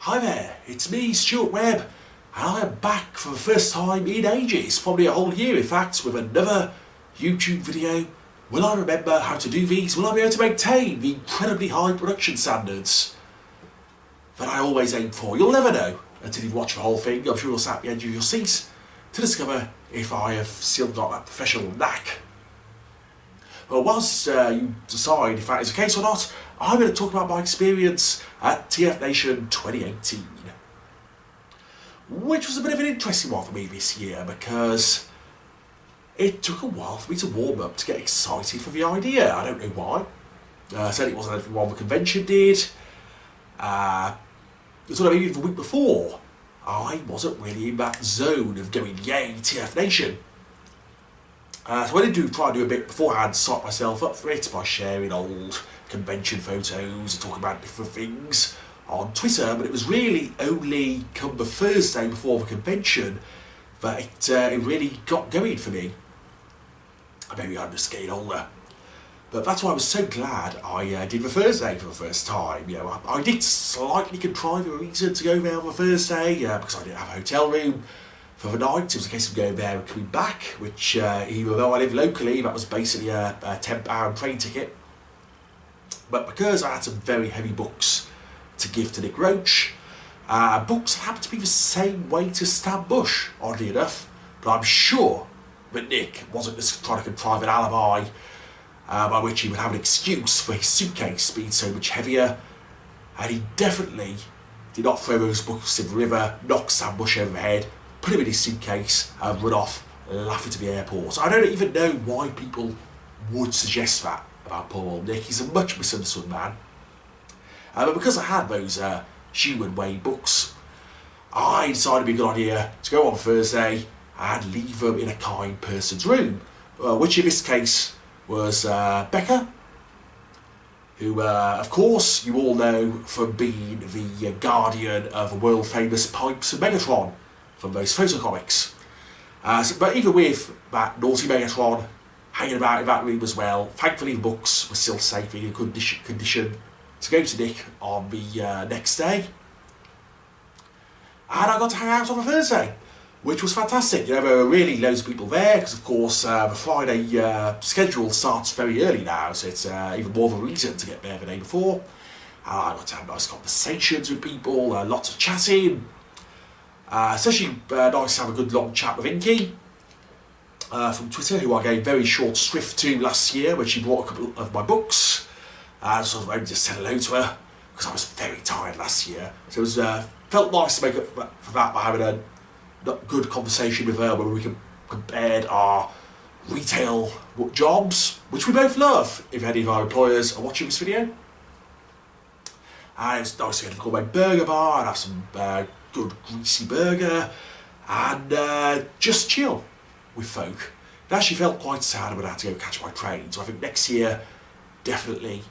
Hi there, it's me, Stuart Webb, and I am back for the first time in ages, probably a whole year in fact, with another YouTube video. Will I remember how to do these? Will I be able to maintain the incredibly high production standards that I always aim for? You'll never know until you've watched the whole thing. I'm sure you'll sat at the edge of your seat to discover if I have still got that professional knack. Well, whilst you decide if that is the case or not, I'm going to talk about my experience at TF Nation 2018. Which was a bit of an interesting one for me this year because it took a while for me to warm up to get excited for the idea. I don't know why. Certainly it wasn't anything wrong the convention did. Sort of even the week before, I wasn't really in that zone of going, yay, TF Nation. So I did try to do a bit beforehand to psych myself up for it by sharing old convention photos and talking about different things on Twitter, but it was really only come the Thursday before the convention that it really got going for me. Maybe I'm just getting older. But that's why I was so glad I did the Thursday for the first time. You know, I did slightly contrive a reason to go there on the Thursday because I didn't have a hotel room for the night. It was a case of going there and coming back, which even though I live locally, that was basically a £10 train ticket. But because I had some very heavy books to give to Nick Roach, books happened to be the same weight as Stan Bush, oddly enough, but I'm sure that Nick wasn't just trying to contrive an alibi by which he would have an excuse for his suitcase being so much heavier, and he definitely did not throw those books in the river, knock Stan Bush over the head, put him in his suitcase and run off laughing to the airport. I don't even know why people would suggest that about poor old Nick. He's a much misunderstood man. But because I had those Human Way books, I decided it'd be a good idea to go on Thursday and leave them in a kind person's room, which in this case was Becca, who of course you all know from being the guardian of the world famous Pipes and Megatron from those photo comics. But even with that naughty Megatron hanging about in that room as well, thankfully the books were still safe in good condition to go to Nick on the next day. And I got to hang out on a Thursday, which was fantastic. You know, there were really loads of people there because, of course, the Friday schedule starts very early now, so it's even more of a reason to get there the day before. I got to have nice conversations with people, lots of chatting. Especially nice to have a good long chat with Inky from Twitter, who I gave very short shrift to last year when she brought a couple of my books. So I just said hello to her because I was very tired last year. So it was felt nice to make up for that by having a good conversation with her where we compared our retail jobs, which we both love if any of our employers are watching this video. And it was nice to go to the Gourmet Burger Bar and have some good greasy burger and just chill with folk. It actually felt quite sad when I had to go catch my train, so I think next year definitely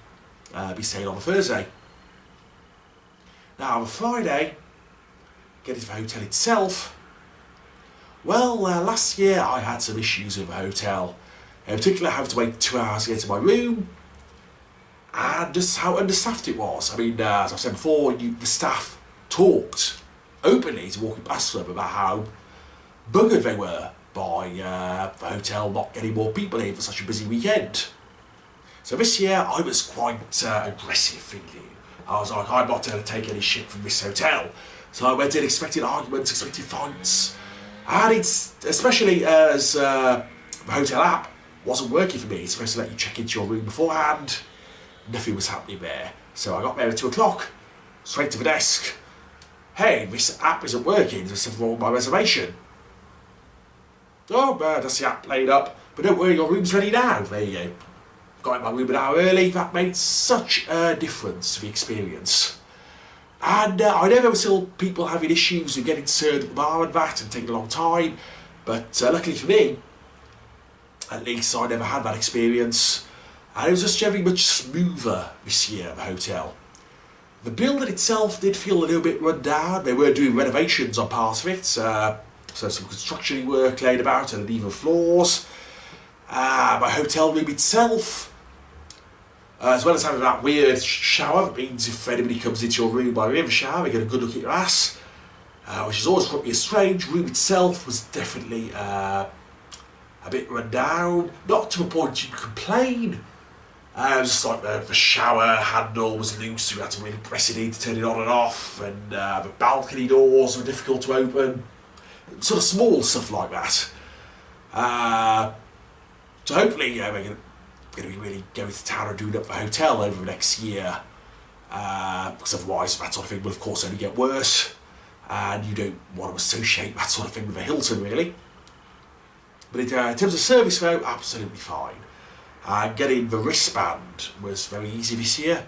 be staying on a Thursday. Now on a Friday, getting to the hotel itself, well, last year I had some issues with the hotel. In particular, having to wait 2 hours to get to my room, and just how understaffed it was. I mean, as I've said before, the staff talked openly to walking past them about how buggered they were by the hotel not getting more people in for such a busy weekend. So this year I was quite aggressive thinking. I was like, I'm not going to take any shit from this hotel. So I went in expecting arguments, expecting fights. And it's, especially as the hotel app wasn't working for me. It's supposed to let you check into your room beforehand. Nothing was happening there. So I got there at 2 o'clock, straight to the desk. Hey, this app isn't working, there's something wrong with my reservation. Oh, that's the app played up, but don't worry, your room's ready now. There you go. Got in my room an hour early, that made such a difference to the experience. And I know there were still people having issues with getting served at the bar and that and taking a long time, but luckily for me, at least I never had that experience, and it was just generally much smoother this year at the hotel. The building itself did feel a little bit run down. They were doing renovations on part of it, so some construction work laid about and uneven floors. My hotel room itself As well as having that weird shower, that means if anybody comes into your room while you're in the shower, they get a good look at your ass, which has always struck me as strange. The room itself was definitely a bit run down, not to a point you could complain. It was just like the shower handle was loose, so you had to really press it in to turn it on and off, and the balcony doors were difficult to open. Sort of small stuff like that. So hopefully, we're going to be really going to town and doing up the hotel over the next year, because otherwise that sort of thing will of course only get worse, and you don't want to associate that sort of thing with a Hilton really. But in terms of service though, absolutely fine. Getting the wristband was very easy this year.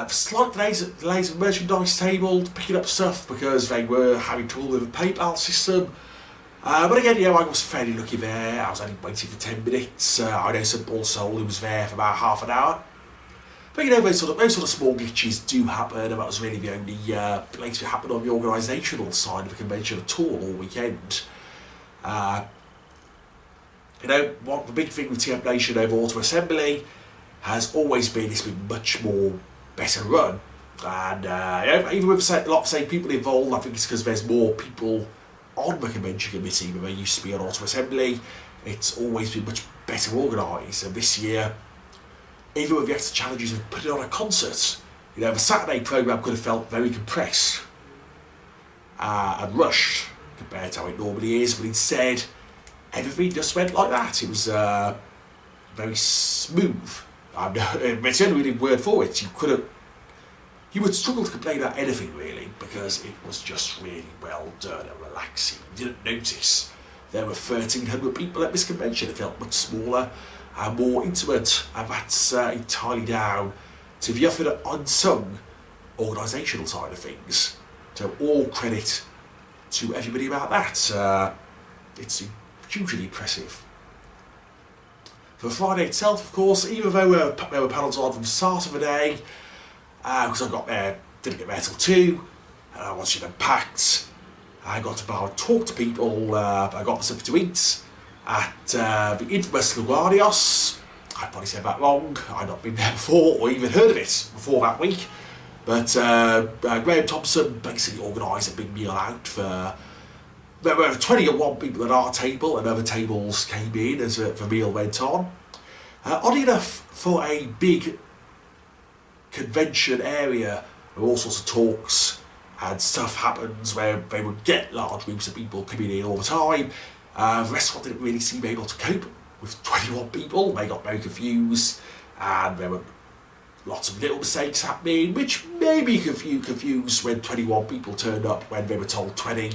Slight delays at the merchandise table, picking up stuff because they were having trouble with the PayPal system. But again, I was fairly lucky there. I was only waiting for 10 minutes. I know some Paul Soul who was there for about half an hour. But those sort of small glitches do happen, and that was really the only place that happened on the organisational side of the convention at all weekend. What the big thing with TF Nation over Auto Assembly has always been it's been much more better run, and even with a lot of the same people involved, I think it's because there's more people on the convention committee than there used to be on Auto Assembly. It's always been much better organised, and this year, even with the extra challenges of putting on a concert, the Saturday programme could have felt very compressed and rushed compared to how it normally is, but instead everything just went like that. It was very smooth. It's the only really word for it. You would struggle to complain about anything really, because it was just really well done and relaxing. You didn't notice there were 1,300 people at this convention. It felt much smaller and more intimate, and that's entirely down to the effort unsung organisational side of things. So all credit to everybody about that. It's hugely impressive. For Friday itself, of course, even though there were panels on from the start of the day, because I didn't get there till 2, once you'd unpacked, I got to bar and talk to people. I got myself to eat at the infamous Lugardios. I probably said that wrong. I'd not been there before or even heard of it before that week. But Graham Thompson basically organised a big meal out for. There were 21 people at our table, and other tables came in as the meal went on. Oddly enough, for a big convention area where all sorts of talks and stuff happens where they would get large groups of people coming in all the time, the restaurant didn't really seem able to cope with 21 people. They got very confused, and there were lots of little mistakes happening, which maybe confused when 21 people turned up when they were told 20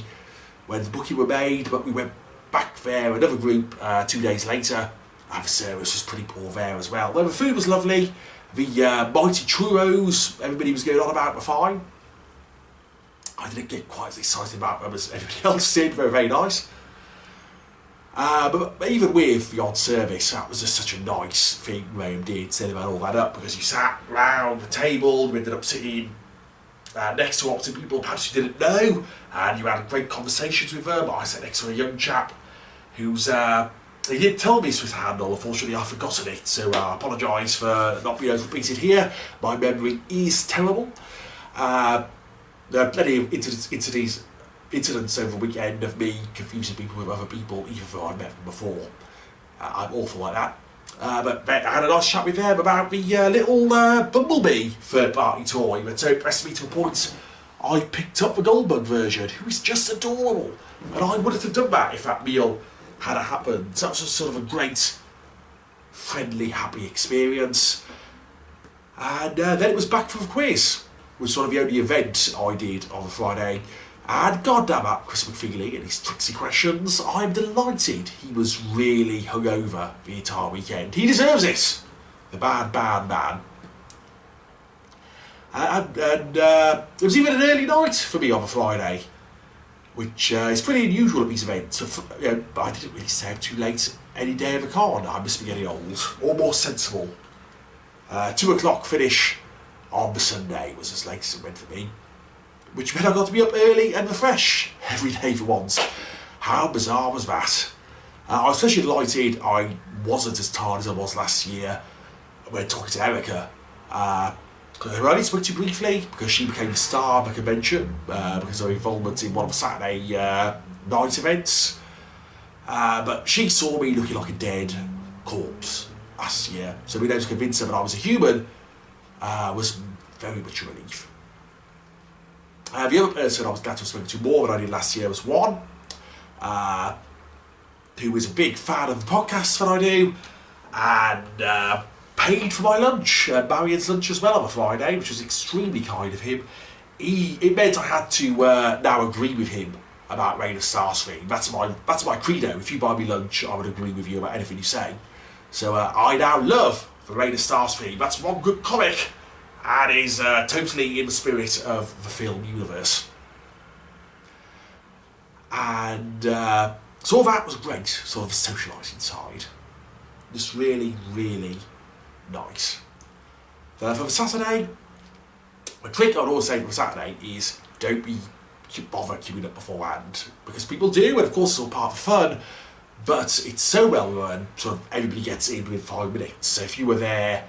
when the booking were made. But we went back there, another group, 2 days later, and the service was pretty poor there as well. Though the food was lovely, the mighty churros everybody was going on about were fine. I didn't get quite as excited about them as everybody else did. They were very nice. But even with the odd service, that was just such a nice thing Graham did, setting all that up, because you sat round the table, you ended up sitting next to lots of people perhaps you didn't know, and you had great conversations with them. I sat next to a young chap who's, he did tell me his Twitter handle, unfortunately I've forgotten it, so I apologise for not being able to repeat it here. My memory is terrible. There are plenty of incidents over the weekend of me confusing people with other people, even though I met them before. I'm awful like that. But I had a nice chat with them about the little Bumblebee third-party toy that so impressed me to a point I picked up the Goldbug version, who is just adorable. And I wouldn't have done that if that meal had happened. So that was just sort of a great, friendly, happy experience. And then it was back for the quiz, which was sort of the only event I did on the Friday. And goddamn it, Chris McFeely and his tricksy questions. I'm delighted he was really hungover the entire weekend. He deserves it. The bad man. And it was even an early night for me on the Friday, which is pretty unusual at these events. But I didn't really stay up too late any day of the con. I must be getting old, or more sensible. 2 o'clock finish on the Sunday was as late as it went for me, which meant I got to be up early and refresh every day for once. How bizarre was that? I was especially delighted I wasn't as tired as I was last year. we're talking to Erica. I only spoke to you briefly because she became a star of the convention because of her involvement in one of the Saturday night events. But she saw me looking like a dead corpse last year, so being able to convince her that I was a human was very much a relief. The other person I was glad to have spoken to more than I did last year was Juan, who is a big fan of the podcast that I do, and paid for my lunch, Marion's lunch as well on a Friday, which was extremely kind of him. It meant I had to now agree with him about Reign of Starscream. That's my credo. If you buy me lunch, I would agree with you about anything you say. So I now love the Reign of Starscream. That's one good comic, and is totally in the spirit of the film universe. And so all that was great, sort of the socialising side. Just really, really nice. For the Saturday, the trick I'd always say for Saturday is don't bother queuing up beforehand, because people do, and of course it's all part of the fun, but it's so well run, sort of everybody gets in within 5 minutes. So if you were there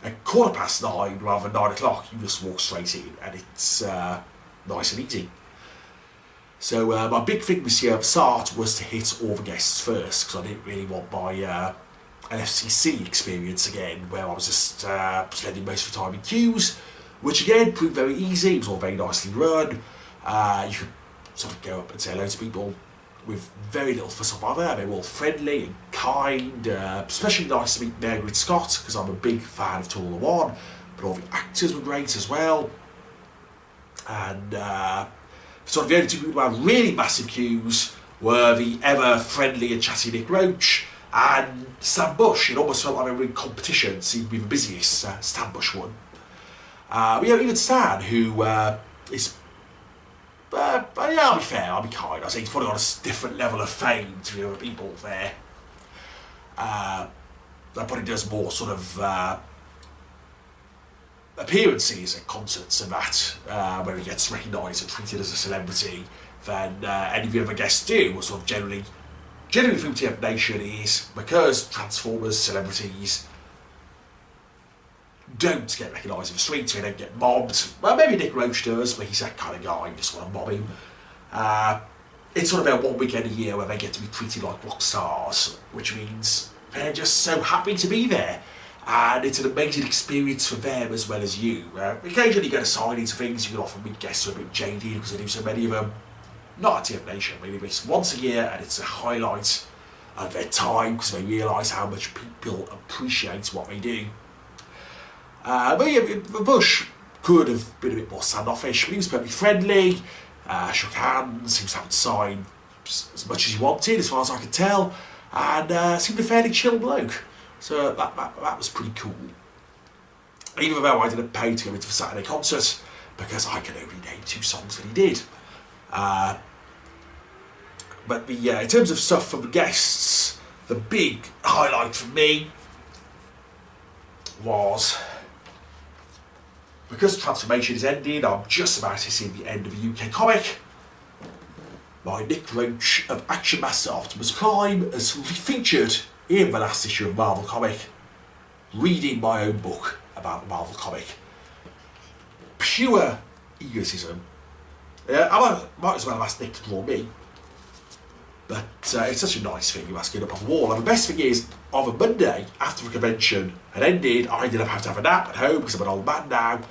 at 9:15 rather than 9 o'clock, you just walk straight in, and it's nice and easy. So my big thing this year at the start was to hit all the guests first, because I didn't really want my LFCC experience again, where I was just spending most of the time in queues, which again proved very easy. It was all very nicely run. You could sort of go up and say hello to people with very little fuss or bother. They were all friendly and kind. Especially nice to meet Margaret Scott, because I'm a big fan of Formula One, but all the actors were great as well. And sort of the only two people who had really massive queues were the ever friendly and chatty Nick Roach and Stan Bush. It almost felt like they were in competition, seemed to be the busiest. Stan Bush won. But yeah, even Stan, who is, yeah, I'll be fair, I'll be kind. I say he's probably on a different level of fame to the other people there. That probably does more sort of appearances at concerts and that, where he gets recognised and treated as a celebrity, than any of the other guests do, or sort of generally through TF Nation is, because Transformers celebrities don't get recognised in the streets, they don't get mobbed. Well, maybe Nick Roach does, but he's that kind of guy, you just want to mob him. It's sort of about 1 weekend a year where they get to be treated like rock stars, which means they're just so happy to be there. And it's an amazing experience for them as well as you. Occasionally you get assigned into things, you can often meet guests who are a bit jaded because they do so many of them. Not at TF Nation, maybe it's once a year, and it's a highlight of their time because they realise how much people appreciate what they do. But yeah, Bush could have been a bit more standoffish, but he was perfectly friendly, shook hands, he was having to sign as much as he wanted, as far as I could tell, and seemed a fairly chill bloke. So that was pretty cool. Even though I didn't pay to go into the Saturday concert, because I can only name 2 songs that he did. But in terms of stuff from the guests, the big highlight for me was, because Transformation is ending, I'm just about to see the end of a UK comic. My Nick Roach of Action Master Optimus Prime has featured in the last issue of Marvel Comic, reading my own book about the Marvel Comic. Pure egotism. I might as well ask Nick to draw me, but it's such a nice thing you ask it up on the wall. And the best thing is, on a Monday, after the convention had ended, I ended up having to have a nap at home because I'm an old man now.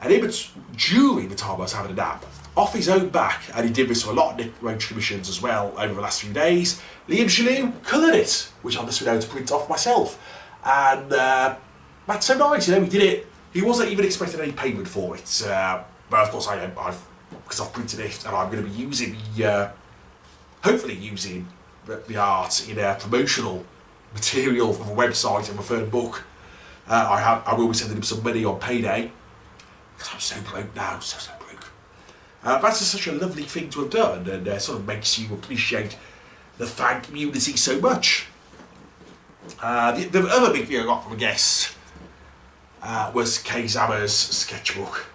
And even during the time I was having a nap, off his own back, and he did this for a lot of Nick Roach commissions as well over the last few days, Liam Shalhoub coloured it, which I've just been able to print off myself. And that's so nice, you know, he did it. He wasn't even expecting any payment for it. But of course because I've printed it, and I'm going to be using hopefully using the art in a promotional material for the website and the third book. I will be sending him some money on payday, because I'm so broke now, so broke. That's just such a lovely thing to have done, and sort of makes you appreciate the fan community so much. The other big thing I got from a guest was Kay Zammer's sketchbook,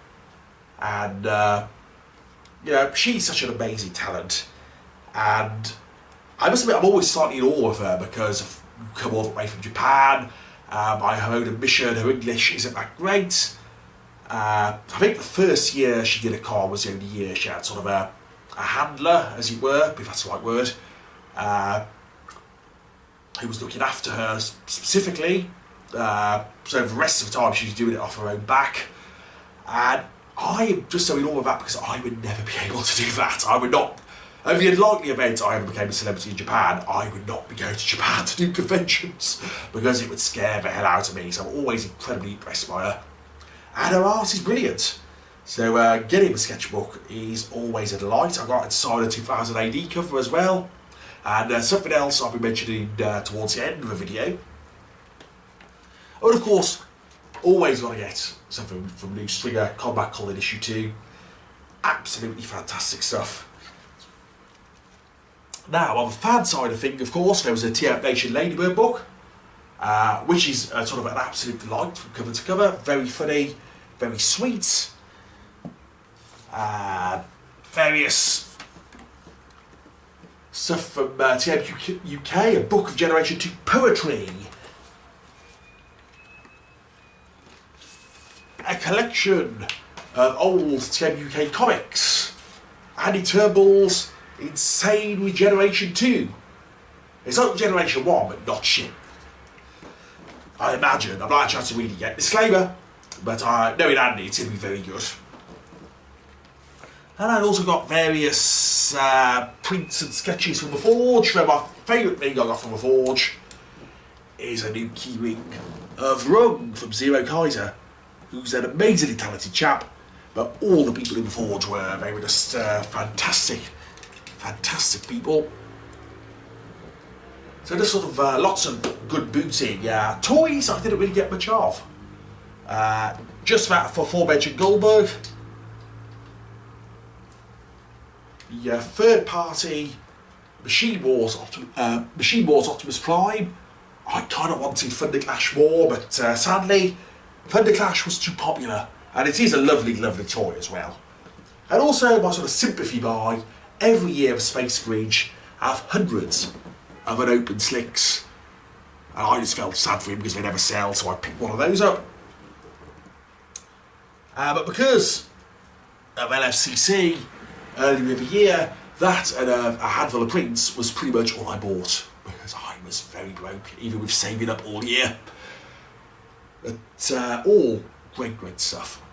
and she's such an amazing talent, and I must admit I'm always slightly in awe of her because I've come all the way from Japan, By her own admission, her English isn't that great. I think the first year she did a car was the only year she had sort of a handler, as it were, if that's the right word, who was looking after her specifically. So the rest of the time she was doing it off her own back. And I am just so in awe of that because I would never be able to do that. I would not. Over the unlikely event I ever became a celebrity in Japan, I would not be going to Japan to do conventions because it would scare the hell out of me. So I'm always incredibly impressed by her. And her art is brilliant. So getting a sketchbook is always a delight. I got it signed a 2000 AD cover as well. And something else I'll be mentioning towards the end of the video. And of course, always got to get something from New Stringer, Combat Colin issue 2. Absolutely fantastic stuff. Now, on the fan side of things, of course, there was a TF Nation Ladybird book, which is sort of an absolute delight from cover to cover. Very funny, very sweet. Various stuff from TM UK, a book of Generation 2 poetry. A collection of old TM UK comics. Andy Turnbull's Insane with Generation 2. It's like Generation 1, but not shit. I imagine. I've not had a chance to read it yet. Disclaimer, but knowing Andy, it's going to be very good. And I've also got various prints and sketches from The Forge. My favourite thing I got from The Forge is a new keyring of Rung from Zero Kaiser, who's an amazingly talented chap, but all the people in The Forge they were just fantastic people. So there's sort of lots of good booty. Toys I didn't really get much of. Just that for aforementioned Goldberg. The third party Machine Wars Optimus Prime. I kind of wanted Thunder Clash more, but sadly Thunder Clash was too popular, and it is a lovely toy as well. And also my sort of sympathy buy. Every year the Space Bridge have hundreds of unopened slicks, and I just felt sad for him because they never sell, so I picked one of those up. But because of LFCC earlier in the year, that and a handful of prints was pretty much all I bought because I was very broke, even with saving up all year. But all great stuff,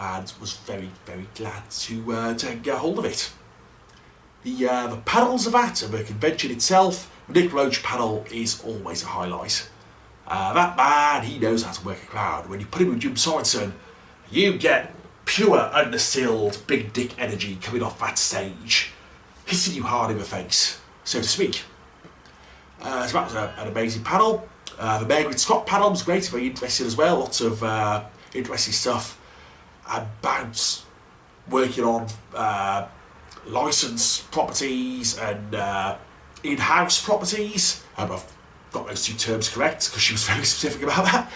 and was very glad to get hold of it. The panels of that and the convention itself, the Nick Roach panel is always a highlight. That man, he knows how to work a crowd. When you put him with Jim Sorensen, you get pure, understilled, big dick energy coming off that stage, hitting you hard in the face, so to speak. So that was an amazing panel. The Margaret Scott panel was great, very interesting as well. Lots of interesting stuff about working on licensed properties and in-house properties. I've got those two terms correct because she was very specific about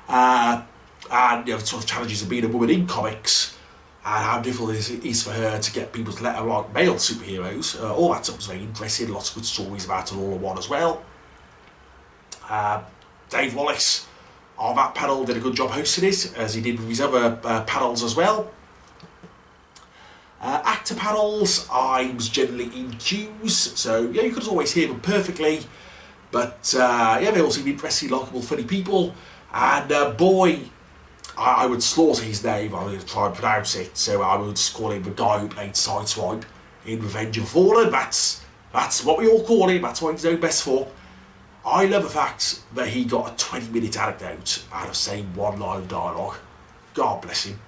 that. And the sort of challenges of being a woman in comics and how difficult it is for her to get people to let her write male superheroes. All that stuff was very interesting. Lots of good stories about it all in one as well. Dave Wallace on that panel did a good job hosting it, as he did with his other panels as well. Actor panels, I was generally in queues, so yeah, you could always hear them perfectly, but yeah, they all seem interesting, likeable, funny people, and boy, I would slaughter his name. I'm going to try and pronounce it, so I would just call him the guy who played Sideswipe in Revenge of the Fallen. That's what we all call him, that's what he's known best for. I love the fact that he got a 20-minute anecdote out of saying one line of dialogue. God bless him.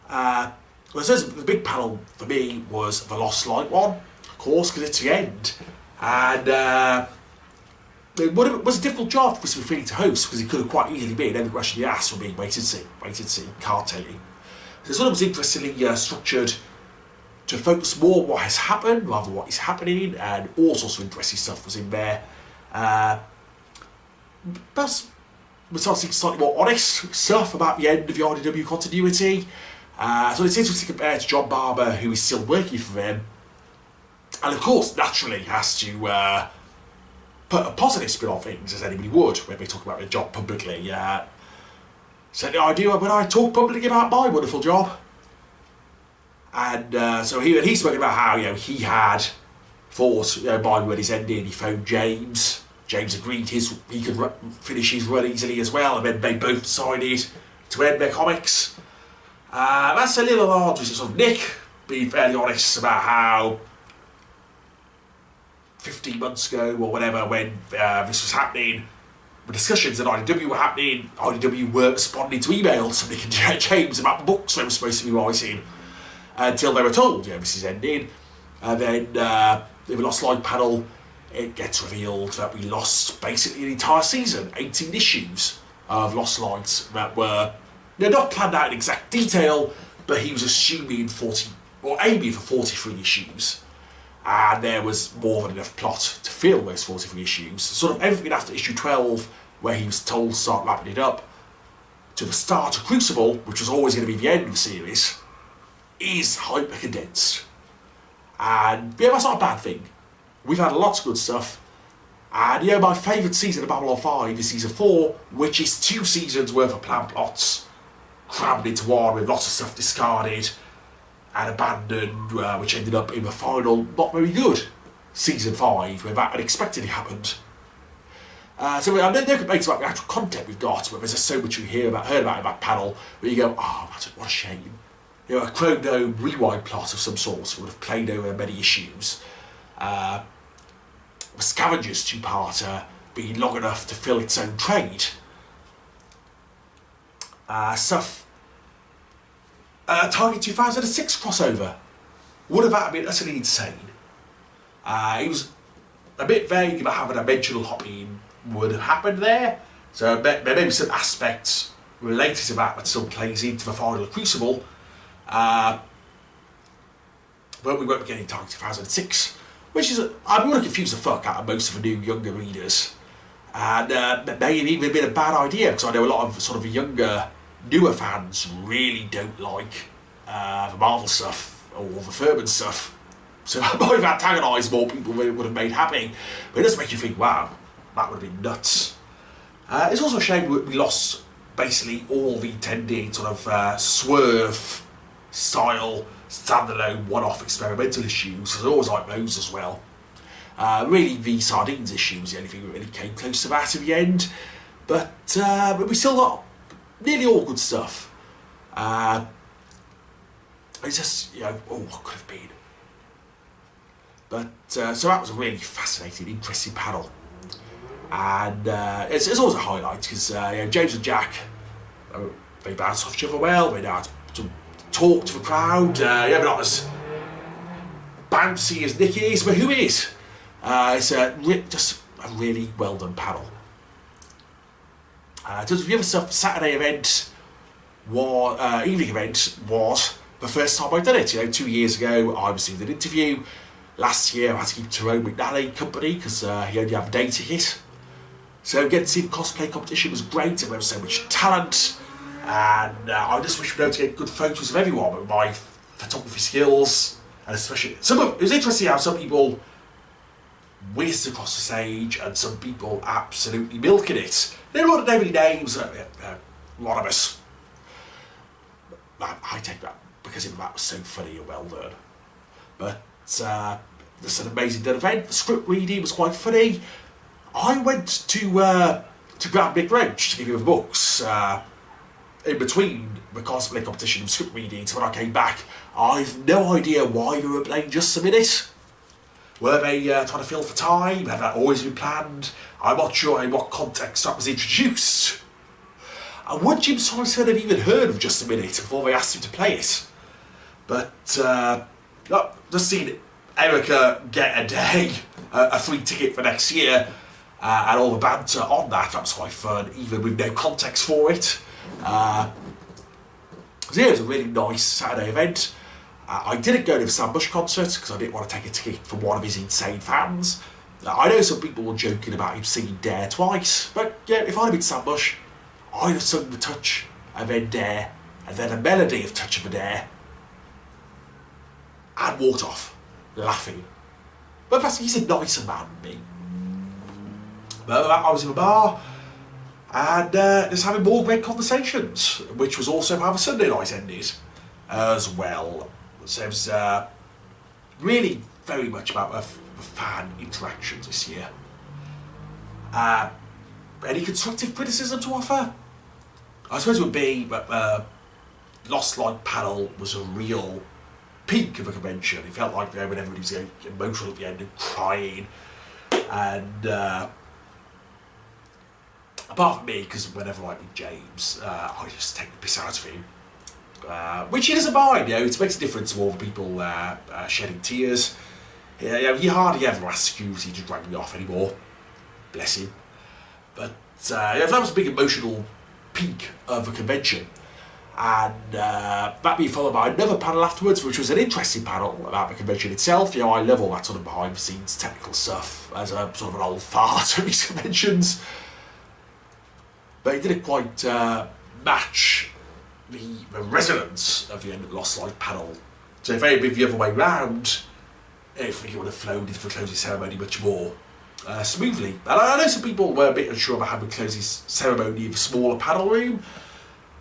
Well, the big panel for me was the Lost Light one, of course, because it's the end. And it was a difficult job for Chris McFeely to host, because he could have quite easily been every question you asked would be wait and see, can't tell you. So this one was interestingly structured to focus more on what has happened rather than what is happening, and all sorts of interesting stuff was in there. But we're starting slightly more honest stuff about the end of the RDW continuity. So it's interesting compared to John Barber, who is still working for them, and of course naturally has to put a positive spin on things, as anybody would when they talk about their job publicly. So I do when I talk publicly about my wonderful job. And so he spoke about how he had thought mine when he's ending. He phoned James. James agreed he could finish his run easily as well, and then they both decided to end their comics. That's a little odd, which is sort of Nick being fairly honest about how 15 months ago or whatever, when this was happening, the discussions at IDW were happening. IDW weren't responding to emails from Nick and James about the books they were supposed to be writing until they were told, this is ending. And then in the Lost Line panel, it gets revealed that we lost basically an entire season, 18 issues of Lost Lines that were not planned out in exact detail, but he was assuming 40 or aiming for 43 issues. And there was more than enough plot to fill those 43 issues. Sort of everything after issue 12, where he was told to start wrapping it up, to the start of Crucible, which was always going to be the end of the series, is hyper condensed. And that's not a bad thing. We've had lots of good stuff. And my favourite season of Babylon 5 is season 4, which is 2 seasons worth of planned plots crammed into one with lots of stuff discarded and abandoned, which ended up in the final not very good season 5, where that unexpectedly happened. So I know no complaints about the actual content we've got, but there's just so much we heard about in that panel where you go, what a shame. A Chrome Dome rewind plot of some sort would have played over many issues. The Scavengers two-parter being long enough to fill its own trade. Target 2006 crossover would have been utterly insane. He was a bit vague about how the dimensional hopping would have happened there, so there may be some aspects related to that still plays into the final Crucible. But we won't be getting Target 2006, which is, I'm going to confuse the fuck out of most of the new younger readers. And that may have even been a bad idea, because I know a lot of sort of younger, newer fans really don't like the Marvel stuff or the Furman stuff. So I might have antagonised more people than it would have made happy. But it does make you think, wow, that would have been nuts. It's also a shame we lost basically all the intended sort of swerve style, standalone, one-off experimental issues. I always like those as well. Really, the Sardines issue was the only thing that really came close to that in the end. But we still got nearly all good stuff. It's just, what could have been. But, so that was a really fascinating, interesting panel. And it's always a highlight, because James and Jack, they bounce off each other well, they know how to talk to the crowd. They're not as bouncy as Nick is, but who is? It's just a really well done panel. In terms of the other stuff, the Saturday event, evening event was the first time I'd done it. 2 years ago I was doing an interview. Last year I had to keep Tyrone McNally company because he only had a day ticket. So getting to see the cosplay competition was great, and there was so much talent. And I just wish we'd be able to get good photos of everyone with my photography skills, and especially it was interesting how some people whizzed across the stage and some people absolutely milking it. There weren't any names, anonymous. I take that because that was so funny and well done. But this is an amazing done event. The script reading was quite funny. I went to grab Nick Roach to give him the books in between the cosplay competition and script reading. So when I came back, I've no idea why they were playing Just a Minute. Were they trying to fill for time? Had that always been planned? I'm not sure in what context that was introduced. And would Jim Sorrison have even heard of Just a Minute before they asked him to play it? But just seeing Erica get a day, a free ticket for next year, and all the banter on that was quite fun, even with no context for it. So yeah, it was a really nice Saturday event. I didn't go to the Sam Bush concert because I didn't want to take a ticket from one of his insane fans. I know some people were joking about him singing Dare twice, but yeah, if I'd have been Sam Bush, I'd have sung the touch and then Dare, and then a melody of Touch of a Dare, and walked off, laughing. But he's a nicer man than me. But I was in a bar and just having more great conversations, which was also how the Sunday night ended as well. So it was really very much about the fan interactions this year. Any constructive criticism to offer? I suppose it would be that Lost Light panel was a real peak of a convention. It felt like when everybody was getting emotional at the end and crying. And apart from me, because whenever I meet James, I just take the piss out of him. Which he doesn't mind, you know, it makes a difference to all the people shedding tears. He hardly ever asks security to drag me off anymore. Bless him. But that was a big emotional peak of a convention. And that being followed by another panel afterwards, which was an interesting panel about the convention itself. You know, I love all that sort of behind the scenes technical stuff as a sort of an old fart of these conventions. But it didn't quite match the resonance of the end of the Lost Light panel. So if it had been the other way round, everything would have flowed into the closing ceremony much more smoothly. And I know some people were a bit unsure about having the closing ceremony in the smaller panel room.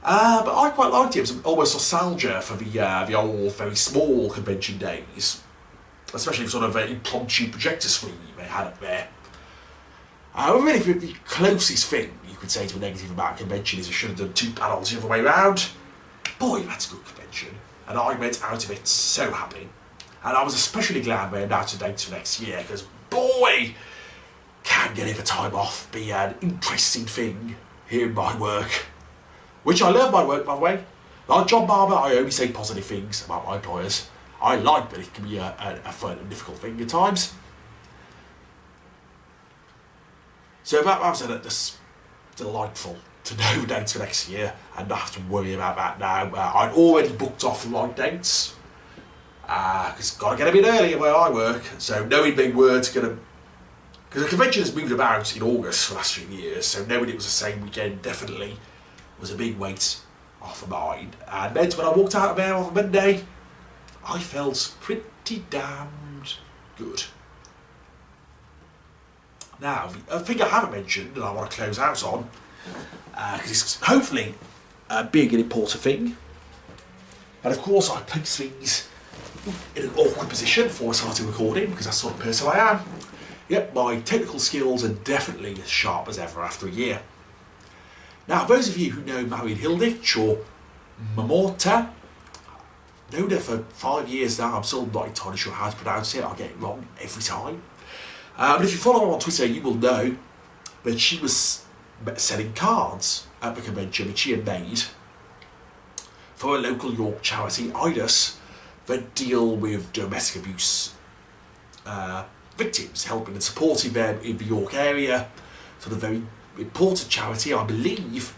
But I quite liked it. It was almost nostalgia for the old, very small convention days. Especially the sort of impromptu projector screen they had up there. Really, the closest thing you could say to a negative about a convention is I should have done 2 panels the other way round. Boy, that's a good convention. And I went out of it so happy. And I was especially glad they announced the dates for next year, because boy, can getting the time off be an interesting thing here in my work. Which I love my work, by the way. Like John Barber, I only say positive things about my employers. I like that it can be a fun and difficult thing at times. So that was just delightful to know the dates for next year and not have to worry about that now. I'd already booked off the right dates. Because got to get a bit earlier where I work. So knowing they weren't going to... Because the convention has moved about in August for the last few years. So knowing it was the same weekend definitely was a big weight off of mine. And meant when I walked out of there on Monday, I felt pretty damned good. Now, a thing I haven't mentioned and I want to close out on, because it's hopefully a big and important thing. And of course I place things in an awkward position before I started recording, because that's the sort of person I am. Yep, my technical skills are definitely as sharp as ever after a year. Now, those of you who know Marion Hilditch or Mamorta, known her for 5 years now. I'm still not entirely sure how to pronounce it. I get it wrong every time. But if you follow her on Twitter, you will know that she was selling cards at the convention that she had made for a local York charity, IDUS, that deal with domestic abuse victims, helping and supporting them in the York area. Sort of very important charity, I believe.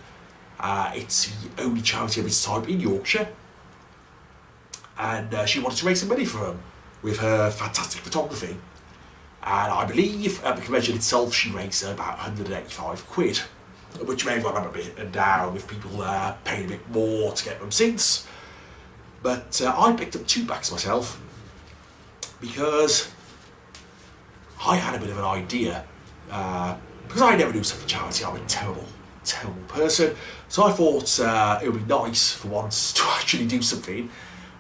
It's the only charity of its type in Yorkshire. And she wanted to raise some money for them with her fantastic photography. And I believe at the convention itself she raised about 185 quid, which may have gone up a bit down with people paying a bit more to get them since. But I picked up 2 packs myself because I had a bit of an idea. Because I never do such a charity, I'm a terrible, terrible person. So I thought it would be nice for once to actually do something.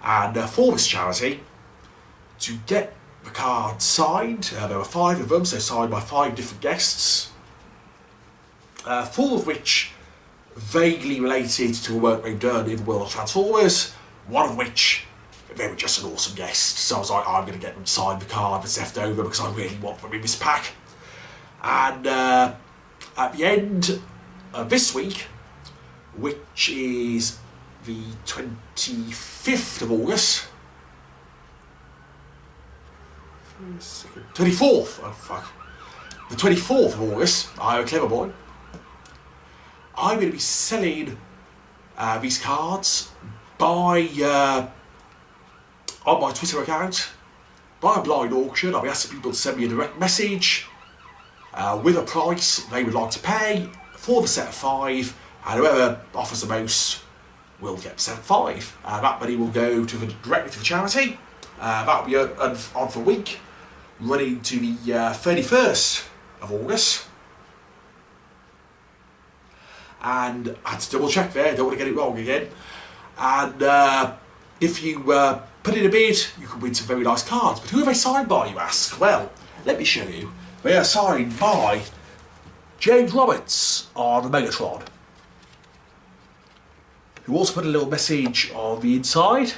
And for this charity, to get the cards signed, there were 5 of them, so signed by 5 different guests, 4 of which vaguely related to a work they've done in the world of Transformers, 1 of which they were just an awesome guest. So I was like, I'm going to get them signed the card that's left over because I really want them in this pack. And at the end of this week, which is the 25th of August, 24th, oh fuck, the 24th of August, I'm a clever boy, I'm going to be selling these cards by on my Twitter account, by a blind auction. I'll be asking people to send me a direct message with a price they would like to pay for the set of 5, and whoever offers the most will get set of 5. That money will go directly to the charity. That will be on for a week, running to the 31st of August. and I had to double check there, don't want to get it wrong again. And if you put in a bid, you can win some very nice cards. But who are they signed by, you ask? Well, let me show you. They are signed by James Roberts on Megatron, who also put a little message on the inside.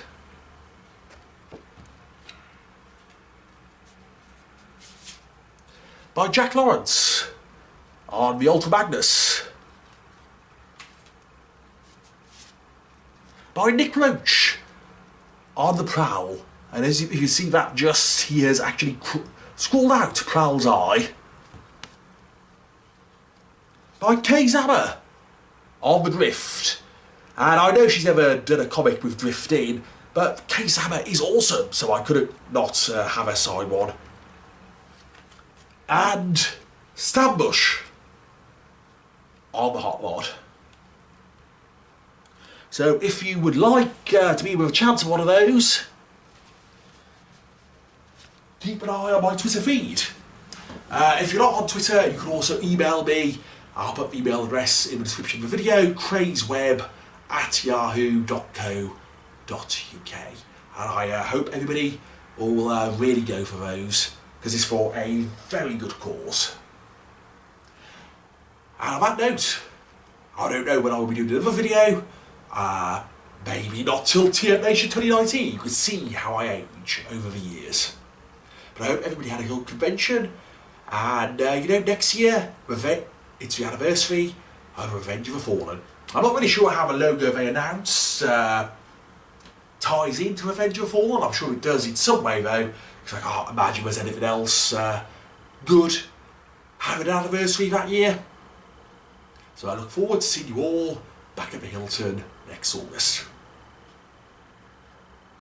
By Jack Lawrence on the Ultra Magnus. By Nick Roach on the Prowl. And as you can see that he has actually scrawled out Prowl's eye. By Kay Zama on the Drift. And I know she's never done a comic with Drift in, but Kay Zama is awesome, so I couldn't not have her sign one. And Stan Bush on the Hot Rod. So if you would like to be with a chance of one of those, keep an eye on my Twitter feed. If you're not on Twitter, you can also email me. I'll put the email address in the description of the video, crazeweb@yahoo.co.uk. And I hope everybody will really go for those, because it's for a very good cause. And on that note, I don't know when I will be doing another video. Maybe not till TF Nation 2019. You can see how I age over the years. But I hope everybody had a good convention. And next year, it's the anniversary of Revenge of the Fallen. I'm not really sure how the logo they announced ties into Revenge of the Fallen. I'm sure it does in some way though, because I can't imagine there's anything else good having an anniversary that year. So I look forward to seeing you all back at the Hilton next August.